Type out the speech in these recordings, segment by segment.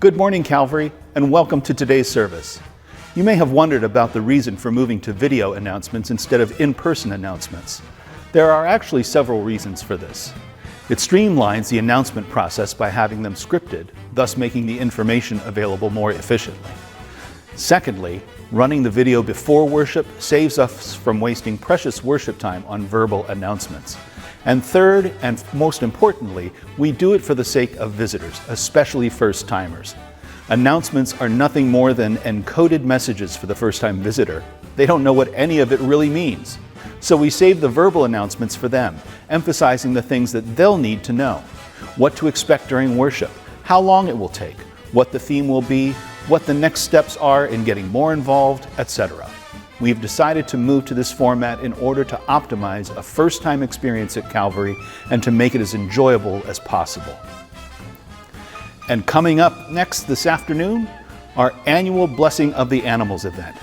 Good morning, Calvary, and welcome to today's service. You may have wondered about the reason for moving to video announcements instead of in-person announcements. There are actually several reasons for this. It streamlines the announcement process by having them scripted, thus making the information available more efficiently. Secondly, running the video before worship saves us from wasting precious worship time on verbal announcements. And third, and most importantly, we do it for the sake of visitors, especially first-timers. Announcements are nothing more than encoded messages for the first-time visitor. They don't know what any of it really means. So we save the verbal announcements for them, emphasizing the things that they'll need to know. What to expect during worship, how long it will take, what the theme will be, what the next steps are in getting more involved, etc. We've decided to move to this format in order to optimize a first-time experience at Calvary and to make it as enjoyable as possible. And coming up next this afternoon, our annual Blessing of the Animals event.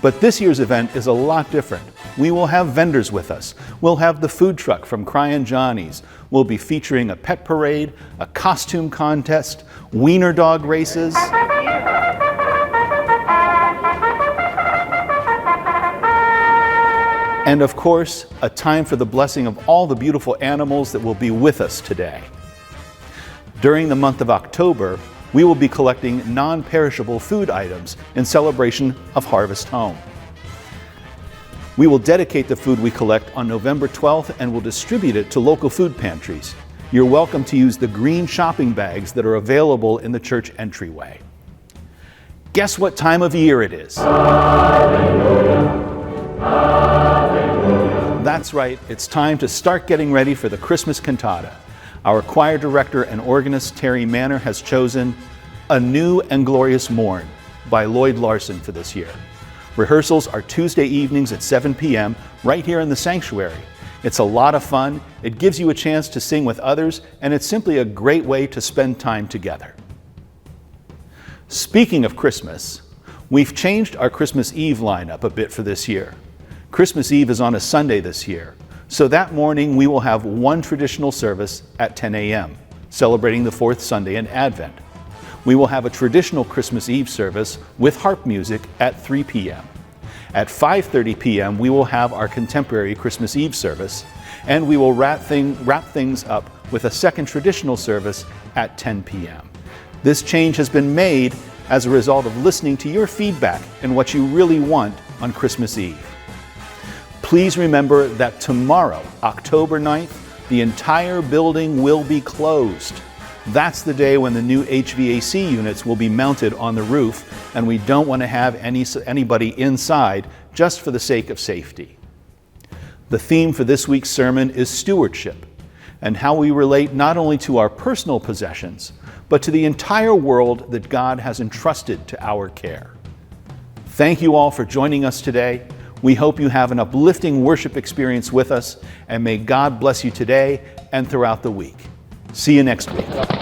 But this year's event is a lot different. We will have vendors with us. We'll have the food truck from Cryin' Johnny's. We'll be featuring a pet parade, a costume contest, wiener dog races, and of course, a time for the blessing of all the beautiful animals that will be with us today. During the month of October, we will be collecting non-perishable food items in celebration of Harvest Home. We will dedicate the food we collect on November 12th and will distribute it to local food pantries. You're welcome to use the green shopping bags that are available in the church entryway. Guess what time of year it is? That's right, it's time to start getting ready for the Christmas cantata. Our choir director and organist Terry Manor has chosen A New and Glorious Morn by Lloyd Larson for this year. Rehearsals are Tuesday evenings at 7 p.m. right here in the sanctuary. It's a lot of fun, it gives you a chance to sing with others, and it's simply a great way to spend time together. Speaking of Christmas, we've changed our Christmas Eve lineup a bit for this year. Christmas Eve is on a Sunday this year, so that morning we will have one traditional service at 10 a.m., celebrating the fourth Sunday in Advent. We will have a traditional Christmas Eve service with harp music at 3 p.m. At 5:30 p.m. we will have our contemporary Christmas Eve service, and we will wrap things up with a second traditional service at 10 p.m. This change has been made as a result of listening to your feedback and what you really want on Christmas Eve. Please remember that tomorrow, October 9th, the entire building will be closed. That's the day when the new HVAC units will be mounted on the roof, and we don't want to have anybody inside just for the sake of safety. The theme for this week's sermon is stewardship, and how we relate not only to our personal possessions, but to the entire world that God has entrusted to our care. Thank you all for joining us today. We hope you have an uplifting worship experience with us, and may God bless you today and throughout the week. See you next week.